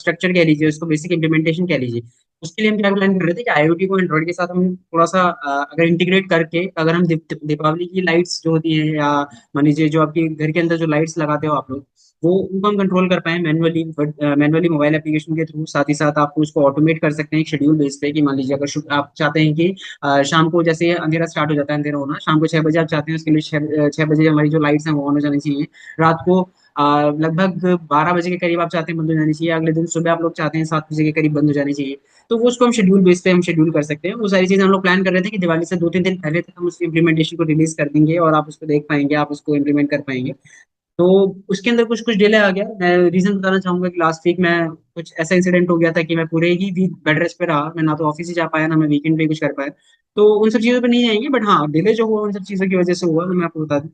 Structure कह लीजिए, उसको बेसिक इंप्लीमेंटेशन कह लीजिए। उसके लिए हम क्या प्लान कर रहे थे कि आईओटी को एंड्रॉइड के साथ हम थोड़ा सा अगर इंटीग्रेट करके, अगर हम दीपावली की लाइट्स जो होती है, या मान लीजिए जो आपके घर के अंदर जो लाइट्स लगाते हो आप लोग, वो उनको हम कंट्रोल कर पाए manually, but manually mobile application के थ्रू। साथ ही साथ आप उसको ऑटोमेट कर सकते हैं एक शेड्यूल बेस पे, कि मान लीजिए अगर आप चाहते हैं कि शाम को जैसे अंधेरा स्टार्ट हो जाता है, अंधेरा होना शाम को 6 बजे आप चाहते हैं, उसके लिए 6 बजे हमारी जो लाइट्स हैं वो ऑन हो जानी चाहिए। रात को लगभग 12 बजे के करीब आप चाहते हैं बंद हो जानी चाहिए। अगले दिन सुबह आप लोग चाहते हैं 7 बजे के करीब बंद हो जानी चाहिए। तो वो उसको हम शेड्यूल बेस पे हम शेड्यूल कर सकते हैं। वो सारी चीजें हम लोग प्लान कर रहे थे कि दिवाली से 2-3 दिन पहले तक हम उसकी इम्प्लीमेंटेशन को रिलीज कर देंगे, और आप उसको देख पाएंगे, आप उसको इम्प्लीमेंट कर पाएंगे। तो उसके अंदर कुछ कुछ डिले आ गया। मैं रीजन बताना चाहूंगा कि लास्ट वीक मैं कुछ ऐसा इंसिडेंट हो गया था कि मैं पूरे ही वीक बेड रेस्ट पे रहा। मैं ना तो ऑफिस ही जा पाया, ना मैं वीकेंड पे कुछ कर पाया। तो उन सब चीजों पे नहीं आएंगे, बट हाँ डिले जो हुआ उन सब चीजों की वजह से हुआ, तो मैं आपको बता दूं।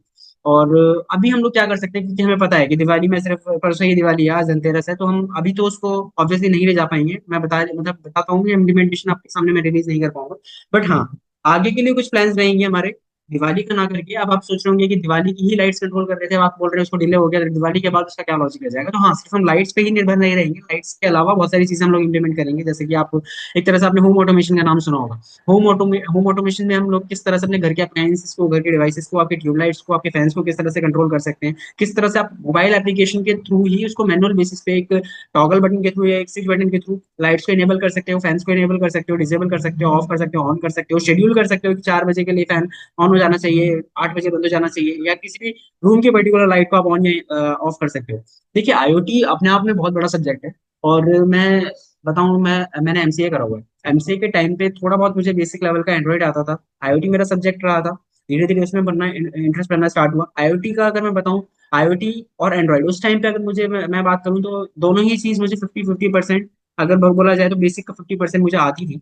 और अभी हम लोग क्या कर सकते हैं, क्योंकि हमें पता है कि दिवाली में सिर्फ परसों ही दिवाली है, आज धनतेरस है, तो हम अभी तो उसको ऑब्वियसली नहीं ले जा पाएंगे। मैं बताता हूँ, इम्प्लीमेंटेशन आपके सामने मैं रिलीज नहीं कर पाऊंगा। बट हाँ, आगे के लिए कुछ प्लान्स रहेंगे हमारे। दिवाली का ना करके, अब आप सोच रहे होंगे कि दिवाली की ही लाइट्स कंट्रोल कर रहे थे, अब आप बोल रहे हैं उसको डिले हो गया, तो दिवाली के बाद उसका क्या लॉजिक रह जाएगा। तो हाँ, सिर्फ हम लाइट्स पे ही निर्भर नहीं रहेंगे, लाइट्स के अलावा बहुत सारी चीजें हम लोग इंप्लीमेंट करेंगे। जैसे कि आप एक तरह से आपने होम ऑटोमेशन का नाम सुना होगा। होम ऑटोमेशन में हम लोग किस तरह से अपने घर के अप्लायंसेस को, घर के डिवाइसेस को, आपके ट्यूबलाइट्स को, आपके फैंस को किस तरह से कंट्रोल कर सकते हैं, किस तरह से आप मोबाइल एप्लीकेशन के थ्रू ही उसको मैनुअल बेसिस पे एक टॉगल बटन के थ्रू या एक स्विच बटन के थ्रू लाइट्स को इनेबल कर सकते हो, फैंस को इनेबल कर सकते हो, डिसेबल कर सकते हो, ऑफ कर सकते हो, ऑन कर सकते हो, शेड्यूल कर सकते हो कि 4 बजे के लिए फैन ऑन हो जाना चाहिए, 8 बजे बंद हो जाना चाहिए, या किसी भी रूम की पर्टिकुलर लाइट को आप ऑन या ऑफ कर सकते हो। देखिए, आईओटी अपने आप में बहुत बड़ा सब्जेक्ट है। और मैं बताऊं, मैंने एमसीए करा हुआ है। एमसीए के टाइम पे थोड़ा बहुत मुझे बेसिक लेवल का एंड्रॉइड आता था। आईओटी मेरा सब्जेक्ट रहा था। धीरे धीरे उसमें बनना इंटरेस्ट बनना स्टार्ट हुआ। आईओटी का अगर मैं बताऊं, आईओटी और एंड्रॉइड उस टाइम पे अगर मैं बात करूं, तो दोनों ही चीज मुझे 50-50%, अगर बोला जाए तो बेसिक का 50% मुझे आती थी।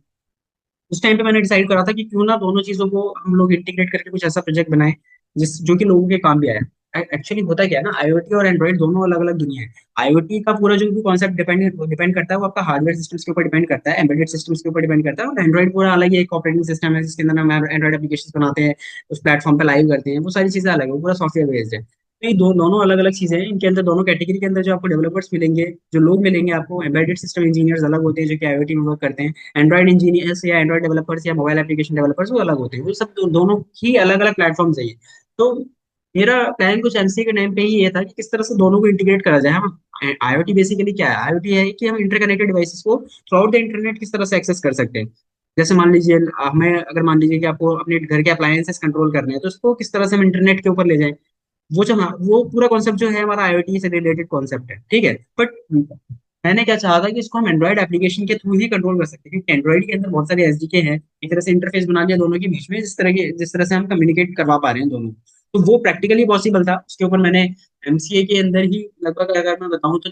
उस टाइम पे मैंने डिसाइड करा था कि क्यों ना दोनों चीजों को हम लोग इंटीग्रेट करके कुछ ऐसा प्रोजेक्ट बनाए जिस जो कि लोगों के काम भी आए। एक्चुअली होता क्या है ना, आईओटी और एंड्रॉइड दोनों अलग अलग दुनिया है। आईओटी का पूरा जो भी कॉन्सेप्ट डिपेंड डिपेंड करता है, वो आपका हार्डवेयर सिस्टम्स के ऊपर डिपेंड करता है, एम्बेडेड सिस्टम्स के ऊपर डिपेंड करता है। और एंड्रॉइड पूरा अलग ही एक ऑपरेटिंग सिस्टम है, जिसके अंदर हम एंड्रॉइड एप्लीकेशन बनाते हैं, उस प्लेटफॉर्म पे लाइव करते हैं। वो सारी चीजें अलग है, वो पूरा सॉफ्टवेयर बेस्ड है। तो ये दोनों अलग अलग चीजें हैं। इनके अंदर दोनों कैटेगरी के अंदर जो आपको डेवलपर्स मिलेंगे, जो लोग मिलेंगे आपको, एम्बेडेड सिस्टम इंजीनियर्स अलग होते हैं जो कि आईओटी में वर्क करते हैं। एंड्रॉइड इंजीनियर्स या एंड्रॉइड डेवलपर्स या मोबाइल एप्लीकेशन डेवलपर्स वो अलग होते हैं। वो सब दोनों ही अलग अलग प्लेटफॉर्म चाहिए। तो मेरा प्लान कुछ एमसीए के टाइम पे ही ये था कि किस तरह से दोनों को इंटीग्रेट करा जाए। हम आईओटी बेसिकली क्या है, आईओटी है कि हम इंटरकनेक्टेड डिवाइसेस को थ्रू आउट द इंटरनेट किस तरह से एक्सेस कर सकते हैं। जैसे मान लीजिए, हमें अगर मान लीजिए कि आपको अपने घर के अप्लायंसेस कंट्रोल करने हैं, तो उसको किस तरह से हम इंटरनेट के ऊपर ले जाएं। वो जो, हाँ, वो पूरा कॉन्सेप्ट जो है हमारा आईओटी से रिलेटेड कॉन्सेप्ट है, ठीक है। बट मैंने क्या चाहा था कि इसको हम एंड्रॉइड एप्लीकेशन के थ्रू ही कंट्रोल कर सकते हैं, क्योंकि एंड्रॉइड के अंदर बहुत सारे एसडीके हैं। एक तरह से इंटरफेस बना दिया दोनों के बीच में, जिस तरह से हम कम्युनिकेट करवा पा रहे हैं दोनों। तो वो प्रैक्टिकली पॉसिबल था। उसके ऊपर मैंने एमसीए के अंदर ही लगभग, अगर मैं बताऊं तो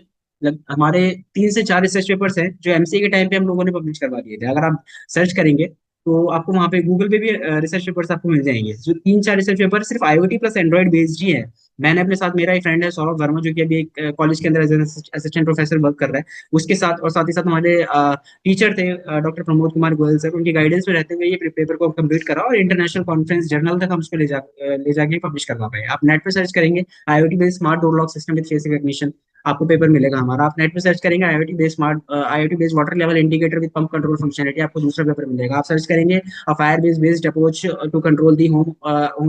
हमारे 3 से 4 रिसर्च पेपर्स हैं जो एमसीए के टाइम पे हम लोगों ने पब्लिश करवा दिए थे। अगर आप सर्च करेंगे तो आपको वहाँ पे गूगल पे भी रिसर्च पेपर्स आपको मिल जाएंगे। जो 3-4 रिसर्च पेपर सिर्फ आईओटी प्लस एंड्रॉइड बेस्ड ही है। मैंने अपने साथ, मेरा एक फ्रेंड है सौरभ वर्मा, जो कि अभी एक कॉलेज के अंदर एज असिस्टेंट प्रोफेसर वर्क कर रहा है, उसके साथ, और साथ ही साथ हमारे टीचर थे डॉक्टर प्रमोद कुमार गोयल सर, उनकी गाइडेंस में रहते हुए ये पेपर को कंप्लीट करा, और इंटरनेशनल कॉन्फ्रेंस जर्नल तक हम उसको ले जाके पब्लिश करवा पाए। आप नेट पे सर्च करेंगे IoT based smart door lock system with face recognition, आपको पेपर मिलेगा हमारा। आप नेट पे सर्च करेंगे IoT based water level indicator with pump control functionality, आपको दूसरा पेपर मिलेगा। आप सर्च करेंगे fire based approach to control the home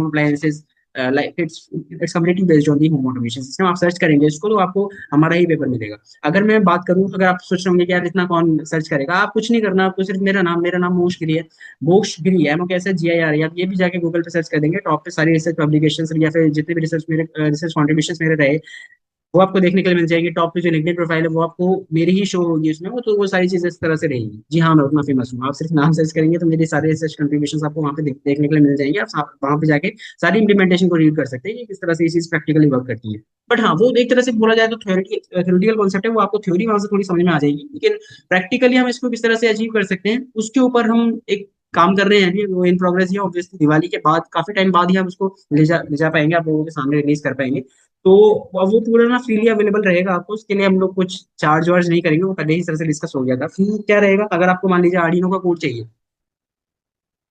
appliances, like it's completely based on the home automation system, आप सर्च करेंगे इसको तो आपको हमारा ही पेपर मिलेगा। अगर मैं बात करूं, अगर आप सोच रहे होंगे कि यार इतना कौन सर्च करेगा, आप कुछ नहीं करना, आपको सिर्फ मेरा नाम मोक्ष गिरी है। मोक्ष गिरी है, कैसे GIR, आप ये भी जाके गूगल पे सर्च कर देंगे, टॉप पे सारी रिसर्च पब्लिकेशन या फिर जितने भी रिसर्च कॉन्ट्रीब्यूशन मेरे रहे, वो आपको देखने के लिए मिल जाएगी। टॉप पे जो लिंक्डइन प्रोफाइल है वो आपको मेरी ही शो होगी उसमें, वो सारी चीजें इस तरह से रहेंगी। जी हाँ, मैं उतना फेमस हूँ। आप सिर्फ नाम सर्च करेंगे तो मेरी सारे रिसर्च कंट्रीब्यूशन आपको वहाँ पे देखने के लिए मिल जाएंगे। आप वहाँ पे जाके सारी इंप्लीमेंटेशन को रीड कर सकते हैं कि किस तरह से ये चीज प्रैक्टिकली वर्क करती है। बट हाँ, वो एक तरह से बोला जाए तो थ्योरेटिकल कॉन्सेप्ट है, वो आपको थ्योरी वहां से थोड़ी समझ में आ जाएगी, लेकिन प्रैक्टिकली हम इसको किस तरह से अचीव कर सकते हैं उसके ऊपर हम एक काम कर रहे हैं अभी, वो इन प्रोग्रेस ही है। ऑब्वियसली दिवाली के बाद काफी टाइम बाद ही हम उसको ले जा पाएंगे, आप लोगों के सामने रिलीज कर पाएंगे। तो अब वो पूरा ना फ्रीली अवेलेबल रहेगा आपको, उसके लिए हम लोग कुछ चार्ज वार्ज नहीं करेंगे। वो पहले ही तरह से डिस्कस हो गया था। फी क्या रहेगा, अगर आपको मान लीजिए आर्डिनो का कोड चाहिए।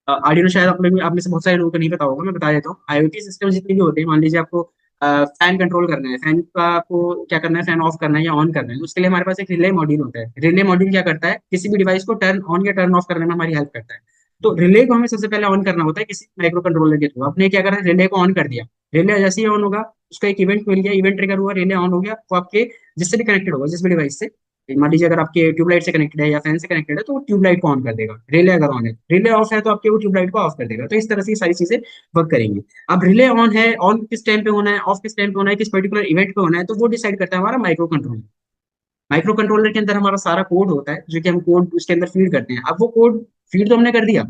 आर्डिनो शायद आप में से बहुत सारे लोगों को नहीं पता होगा, मैं बता देता हूँ। आईओटी सिस्टम जितने भी होते हैं, मान लीजिए आपको फैन कंट्रोल करना है, फैन का आपको क्या करना है, फैन ऑफ करना है या ऑन करना है, तो उसके लिए हमारे पास एक रिले मॉड्यूल होता है। रिले मॉड्यूल क्या करता है, किसी भी डिवाइस को टर्न ऑन या टर्न ऑफ करने में हमारी हेल्प करता है। तो रिले को हमें सबसे पहले ऑन करना होता है किसी माइक्रो कंट्रोलर के थ्रू। आपने क्या करा, रिले को ऑन कर दिया, रिले जैसे ही ऑन होगा, उसका एक इवेंट मिल गया, इवेंट ट्रिगर हुआ, रिले ऑन हो गया, वो आपके जिससे भी कनेक्टेड होगा, जिस भी डिवाइस से, मान लीजिए अगर आपके ट्यूबलाइट से कनेक्टेड है या फैन से कनेक्टेड है, तो वो ट्यूबलाइट को ऑन कर देगा। रिले अगर ऑन है, रिले ऑफ है, तो आपके वो ट्यूबलाइट को ऑफ कर देगा। तो इस तरह से ये सारी चीजें वर्क करेंगी। अब रिले ऑन है, ऑन किस टाइम पे होना है, ऑफ किस टाइम पे होना है, किस पर्टिकुलर इवेंट पे होना है, तो वो डिसाइड करता है हमारा माइक्रो कंट्रोलर। माइक्रो कंट्रोलर के अंदर हमारा सारा कोड होता है, जो कि हम कोड उसके अंदर फीड करते हैं। अब वो कोड फीड तो हमने कर दिया,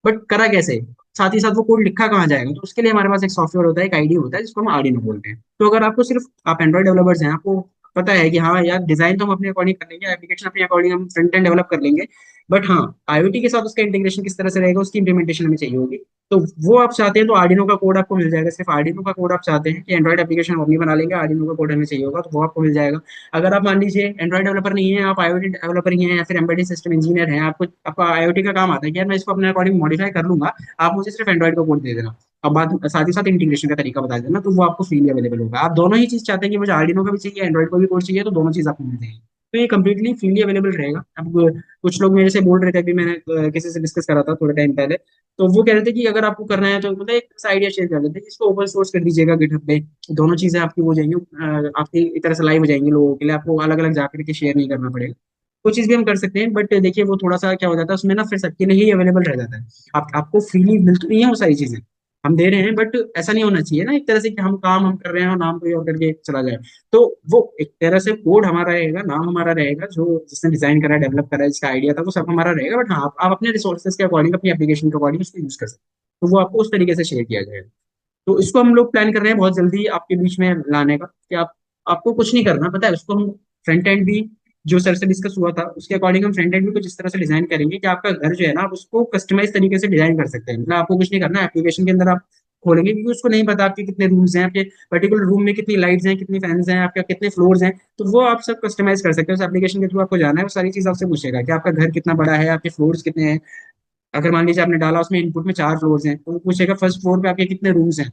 बट करा कैसे, साथ ही साथ वो कोड लिखा कहाँ जाएगा, तो उसके लिए हमारे पास एक सॉफ्टवेयर होता है, एक आईडी होता है, जिसको हम आर्डिनो बोलते हैं। तो अगर आपको सिर्फ, आप एंड्रॉइड डेवलपर्स हैं, आपको पता है कि हाँ यार, डिजाइन तो हम अपने अकॉर्डिंग कर लेंगे, एप्लीकेशन अपने अकॉर्डिंग हम फ्रंट एंड डेवलप कर लेंगे, बट हाँ, आईओटी के साथ उसका इंटीग्रेशन किस तरह से रहेगा, उसकी इंप्लीमेंटेशन हमें चाहिए होगी। तो वो आप चाहते हैं तो आर्डिनो का कोड आपको मिल जाएगा। सिर्फ आर्डिनो का कोड आप चाहते हैं कि एंड्रॉइड एप्लीकेशन हम अपनी बना लेंगे, आर्डिनो का कोड हमें चाहिए होगा, तो वो आपको मिल जाएगा। अगर आप मान लीजिए एंड्रॉइड डेवलपर नहीं है, आप आईओटी डेवलपर ही हैं या फिर एम्बेडेड सिस्टम इंजीनियर हैं, आपको आपका आईओटी का काम आता है कि यार मैं इसको अपने अकॉर्डिंग मॉडिफाई कर लूंगा, आप मुझे सिर्फ एंड्रॉइड का कोड दे देना, अब बात साथ ही साथ इंटीग्रेशन का तरीका बता देना, तो वो आपको फ्रीली अवेलेबल होगा। आप दोनों ही चीज चाहते हैं कि मुझे आर्डिनो का भी चाहिए, एंड्रॉइड का भी कोड चाहिए, तो दोनों चीज आपको मिल जाएगी। तो ये कम्प्लीटली फ्रीली अवेलेबल रहेगा। अब कुछ लोग मेरे से बोल रहे थे, अभी मैंने किसी से डिस्कस करा था थोड़े टाइम पहले, तो वो कह रहे थे कि अगर आपको करना है तो मतलब एक आइडिया शेयर कर लेते हैं, इसको ओपन सोर्स कर दीजिएगा गिटहब पे, दोनों चीजें आपकी हो जाएंगी, आपकी एक तरह से लाइव हो जाएंगी लोगों के लिए, आपको अलग अलग जाकर के शेयर नहीं करना पड़ेगा। वो चीज भी हम कर सकते हैं, बट देखिए वो थोड़ा सा क्या हो जाता है उसमें ना, फिर सबके लिए ही अवेलेबल रह जाता है। आपको फ्रीली मिल तो नहीं है वो सारी चीजें, हम दे रहे हैं, बट ऐसा नहीं होना चाहिए ना एक तरह से कि हम काम हम कर रहे हैं और नाम कोई और करके चला जाए। तो वो एक तरह से कोड हमारा रहेगा, नाम हमारा रहेगा, जो जिसने डिजाइन करा, डेवलप करा, जिसका आइडिया था, वो सब हमारा रहेगा, बट हाँ, आप अपने रिसोर्सेज के अकॉर्डिंग, अपनी एप्लीकेशन के अकॉर्डिंग उसको यूज कर सकते हैं। तो वो आपको उस तरीके से शेयर किया जाएगा। तो इसको हम लोग प्लान कर रहे हैं बहुत जल्दी आपके बीच में लाने का, कि आप, आपको कुछ नहीं करना, पता है उसको हम फ्रंट एंड भी, जो सर से डिस्कस हुआ था उसके अकॉर्डिंग हम फ्रंट एंड भी कुछ इस तरह से डिजाइन करेंगे कि आपका घर जो है ना, आप उसको कस्टमाइज तरीके से डिजाइन कर सकते हैं। मतलब आपको कुछ नहीं करना, एप्लीकेशन के अंदर आप खोलेंगे, क्योंकि उसको नहीं पता आपके कितने रूम्स हैं, आपके पर्टिकुलर रूम में कितनी लाइट्स हैं, कितनी फैंस हैं, आपके कितने फ्लोर्स हैं, तो वो आप सब कस्टमाइज कर सकते हैं। उस एप्लीकेशन के थ्रू आपको जाना है, वो सारी चीज आपसे पूछेगा कि आपका घर कितना बड़ा है, आपके फ्लोर्स कितने हैं। अगर मान लीजिए आपने डाला उसमें इनपुट में 4 फ्लोर्स हैं, तो वो पूछेगा फर्स्ट फ्लोर पे आपके कितने रूम्स हैं।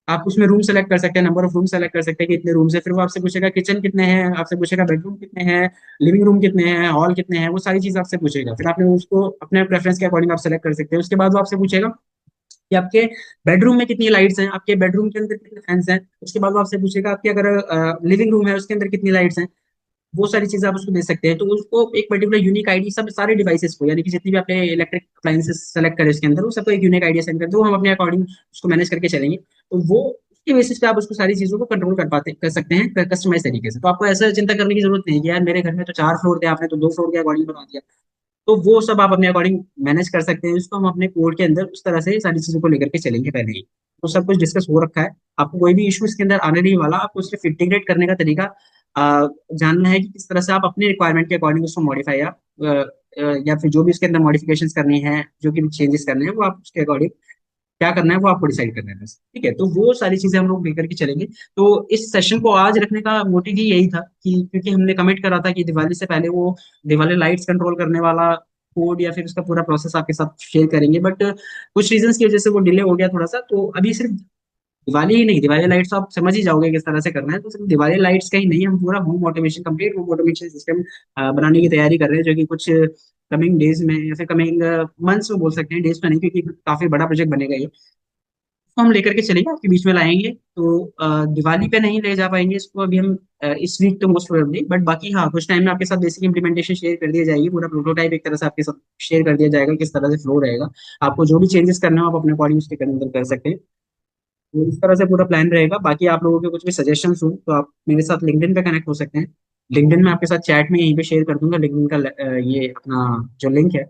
आप उसमें रूम सेलेक्ट कर सकते हैं, नंबर ऑफ रूम सेलेक्ट कर सकते हैं कि इतने रूम्स है, फिर वो आपसे पूछेगा किचन कितने हैं, आपसे पूछेगा बेडरूम कितने हैं, लिविंग रूम कितने हैं, हॉल कितने हैं, वो सारी चीज आपसे पूछेगा। फिर आपने उसको अपने प्रेफरेंस के अकॉर्डिंग आप सेलेक्ट कर सकते हैं। उसके बाद वो आपसे पूछेगा कि आपके बेडरूम में कितनी लाइट्स हैं, आपके बेडरूम के अंदर कितने फैंस हैं। उसके बाद वो आपसे पूछेगा आपके अगर लिविंग रूम है उसके अंदर कितनी लाइट्स हैं। वो सारी चीजें आप उसको दे सकते हैं। तो उसको एक पर्टिकुलर यूनिक आईडी, सब सारे डिवाइसेस को, यानी कि जितनी भी आपने इलेक्ट्रिक अप्लायंसेस सेलेक्ट करे उसके अंदर, वो सबको एक यूनिक आईडी सेंड कर दो, हम अपने अकॉर्डिंग उसको मैनेज करके चलेंगे। तो वो उसके बेसिस पे आप उसको सारी चीजों को कंट्रोल कर सकते हैं कस्टमाइज तरीके से। तो आपको ऐसा चिंता करने की जरूरत नहीं है कि यार मेरे घर में तो 4 फ्लोर थे, आपने तो 2 फ्लोर के अकॉर्डिंग बना दिया। तो वो सब आप अपने अकॉर्डिंग मैनेज कर सकते हैं। इसको हम अपने कोड के अंदर उस तरह से सारी चीजों को लेकर के चलेंगे पहले ही। तो सब कुछ डिस्कस हो रखा है, आपको कोई भी इशू इसके अंदर आने नहीं वाला। आपको सिर्फ इंटीग्रेट करने का तरीका जानना है कि किस तरह से आप अपने रिक्वायरमेंट के अकॉर्डिंग उसको मॉडिफाई या फिर जो भी उसके अंदर मॉडिफिकेशन करनी है, जो कि चेंजेस करने हैं, वो आप उसके अकॉर्डिंग क्या करना है वो आपको डिसाइड करना है बस। ठीक है, तो वो सारी चीजें हम लोग लेकर के चलेंगे। तो इस सेशन को आज रखने का मोटिव ही यही था कि क्योंकि हमने कमिट करा था कि दिवाली से पहले वो दिवाली लाइट्स कंट्रोल करने वाला कोड या फिर उसका पूरा प्रोसेस आपके साथ शेयर करेंगे, बट कुछ रीजंस की वजह से वो डिले हो गया थोड़ा सा। तो अभी सिर्फ दिवाली ही नहीं, दिवाली लाइट्स आप समझ ही जाओगे किस तरह से करना है। तो सिर्फ दिवाली लाइट्स का ही नहीं, हम पूरा home automation, complete home automation system बनाने की तैयारी कर रहे हैं, जो कि कुछ कमिंग डेज में या फिर कमिंग मंथ्स में बोल सकते हैं, डेज में नहीं, क्योंकि काफी बड़ा प्रोजेक्ट बनेगा ये। तो हम लेकर के चलेंगे, आपके बीच में लाएंगे। तो दिवाली पे नहीं ले जा पाएंगे इसको अभी हम, इस वीक तो मोस्ट प्रोबेबली, बट बाकी हाँ, कुछ टाइम में आपके साथ बेसिक इंप्लीमेंटेशन शेयर कर दिया जाएगी, पूरा प्रोटोटाइप एक तरह से आपके साथ शेयर कर दिया जाएगा, किस तरह से फ्लो रहेगा। आपको जो भी चेंजेस करने हो आप अपने अकॉर्डिंग उसके अंदर कर सकते हैं। तो इस तरह से पूरा प्लान रहेगा। बाकी आप लोगों के कुछ भी सजेशन हो तो आप मेरे साथ लिंक्डइन पे कनेक्ट हो सकते हैं। लिंक्डइन में आपके साथ चैट में यहीं पे शेयर कर दूंगा लिंक्डइन का ये अपना जो लिंक है,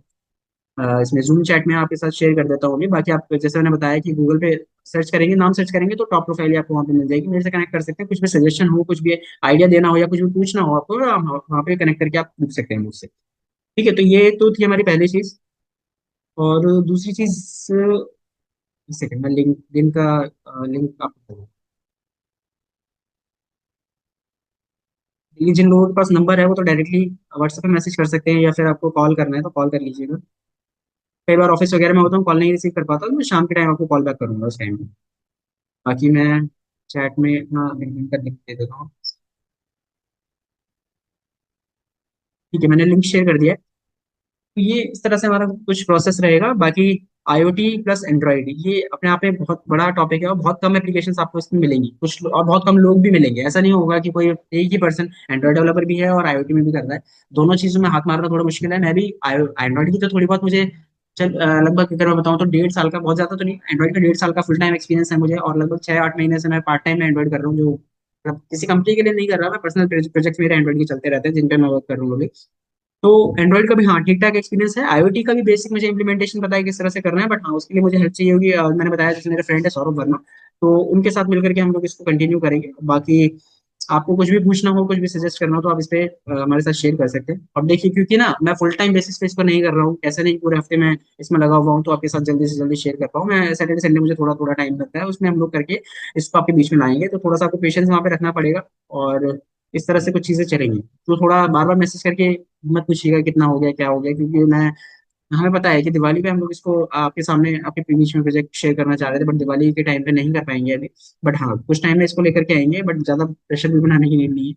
इसमें जूम चैट में आपके साथ शेयर कर देता हूँ। बाकी आप जैसे मैंने बताया कि गूगल पे सर्च करेंगे, नाम सर्च करेंगे, तो टॉप प्रोफाइल आपको वहाँ पे मिल जाएगी, मेरे से कनेक्ट कर सकते हैं। कुछ भी सजेशन हो, कुछ भी आइडिया देना हो या कुछ भी पूछना हो आपको, आप वहाँ पे कनेक्ट करके आप पूछ सकते हैं मुझसे। ठीक है, तो ये तो थी हमारी पहली चीज। और दूसरी चीज, एक सेकंड मैं लिंक दिन का लिंक आपको, ये जिन लोगों के पास नंबर है वो तो डायरेक्टली व्हाट्सएप पे मैसेज कर सकते हैं, या फिर आपको कॉल करना है तो कॉल कर लीजिएगा। कई बार ऑफिस वगैरह में होता हूँ, कॉल नहीं रिसीव कर पाता, तो मैं शाम के टाइम आपको कॉल बैक करूंगा उस टाइम पे। बाकी मैं चैट में अपना लिंक कर दे देता हूँ। ठीक है, मैंने लिंक शेयर कर दिया है। तो ये इस तरह से हमारा कुछ प्रोसेस रहेगा। बाकी आईओटी प्लस एंड्रॉइड ये अपने आप में बहुत बड़ा टॉपिक है, और बहुत कम एप्लीकेशंस आपको इसमें मिलेंगी, और बहुत कम लोग भी मिलेंगे। ऐसा नहीं होगा कि कोई एक ही पर्सन एंड्रॉइड डेवलपर भी है और आईओटी में भी कर रहा है। दोनों चीजों में हाथ मारना थोड़ा मुश्किल है। मैं भी एंड्रॉइड की तो थोड़ी बहुत मुझे लगभग अगर मैं बताऊं तो 1.5 साल का, बहुत ज्यादा तो नहीं, एंड्रॉइड का 1.5 साल का फुल टाइम एक्सपीरियंस है मुझे। और लगभग 6-8 महीने से मैं पार्ट टाइम में एंड्रॉइड कर रहा हूँ, जो मतलब किसी कंपनी के लिए नहीं कर रहा, मैं पर्सनल प्रोजेक्ट्स मेरे एंड्रॉइड के चलते रहते हैं जिन पे मैं वर्क कर रहा हूँ अभी। तो एंड्रॉइड का भी हाँ ठीक ठाक एक्सपीरियंस है। आईओटी का भी बेसिक मुझे इंप्लीमेंटेशन पता है किस तरह से करना है, बट हाँ उसके लिए मुझे हेल्प चाहिए होगी। मैंने बताया जैसे मेरे फ्रेंड है सौरभ वर्मा, तो उनके साथ मिलकर के हम लोग इसको कंटिन्यू करेंगे। बाकी आपको कुछ भी पूछना हो, कुछ भी सजेस्ट करना हो, तो आप इस पे हमारे साथ शेयर कर सकते हैं। अब देखिए, क्योंकि ना मैं फुल टाइम बेसिस पे इसको नहीं कर रहा हूँ, ऐसा नहीं पूरे हफ्ते में इसमें लगा हुआ हूँ तो आपके साथ जल्दी से जल्दी शेयर कर पाऊँ। मैं सैटरडे संडे मुझे थोड़ा थोड़ा टाइम लगता है, उसमें हम लोग करके इसको आपके बीच में लाएंगे। तो थोड़ा सा आपको पेशेंस वहाँ पे रखना पड़ेगा, और इस तरह से कुछ चीजें चलेंगी। तो थोड़ा बार बार मैसेज करके मत पूछिएगा कितना हो गया क्या हो गया, क्योंकि मैं हमें पता है कि दिवाली पे हम लोग इसको आपके सामने आपके बीच में प्रोजेक्ट शेयर करना चाह रहे थे, बट दिवाली के टाइम पे नहीं कर पाएंगे अभी। बट हाँ कुछ टाइम में इसको लेकर के आएंगे, बट ज्यादा प्रेशर भी बनाने की नीड नहीं है,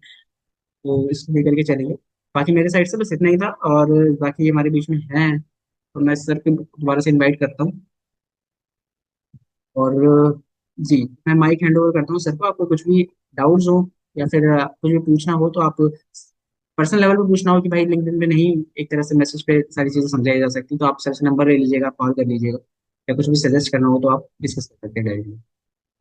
तो इसको लेकर के चलेंगे। बाकी मेरे साइड से बस इतना ही था, और बाकी हमारे बीच में है तो मैं सर को दोबारा से इनवाइट करता हूँ। और जी, मैं माइक हैंड ओवर करता हूँ सर को। आपको कुछ भी डाउट्स हो या फिर कुछ भी पूछना हो तो आप पर्सनल लेवल पे पूछना हो कि भाई लिंक्डइन पे नहीं, एक तरह से मैसेज पे सारी चीजें समझाई जा सकती, तो आप सर से नंबर ले लीजिएगा, आप कॉल कर लीजिएगा। या कुछ भी सजेस्ट करना हो तो आप डिस्कस कर सकते हैं डायरेक्टली।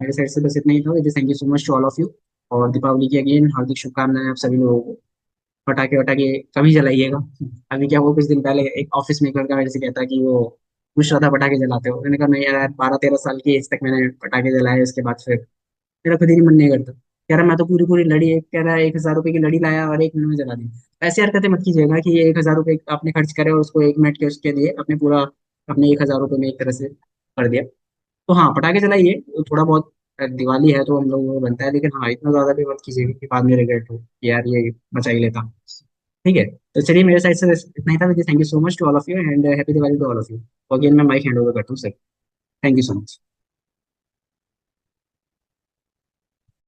मेरे साइड से बस इतना ही था। Thank you so much to all of you. और दीपावली की अगेन हार्दिक शुभकामनाएं आप सभी लोगों को। पटाखे वटाखे कम ही जलाइएगा। अभी क्या, वो कुछ दिन पहले एक ऑफिस में एक लड़का मेरे से कहता कि वो खुश होता पटाखे जलाते हो। मैंने कहा नहीं यार, 12-13 साल की एज तक मैंने पटाखे जलाए, उसके बाद फिर मेरा खुद ही मन नहीं करता। कह रहा मैं तो पूरी पूरी लड़ी, एक कह रहा है 1,000 रुपए की लड़ी लाया और 1 मिनट में जला दी। ऐसी हरकतें मत कीजिएगा कि ये 1,000 रुपए आपने खर्च करे और उसको 1 मिनट के उसके लिए अपने पूरा अपने 1,000 रुपए में एक तरह से कर दिया। तो हाँ पटाखे चलाइए, थोड़ा बहुत दिवाली है तो हम लोग वो बनता है, लेकिन हाँ इतना ज्यादा भी मत कीजिएगा कि बाद में रिग्रेट हो कि यार ये बचा ही लेता। ठीक है, तो चलिए मेरे साइड से बस इतना ही था। Thank you so much to all of you, and happy Diwali to all of you. Again मैं माइक हैंड ओवर करता हूँ sir. Thank you so much.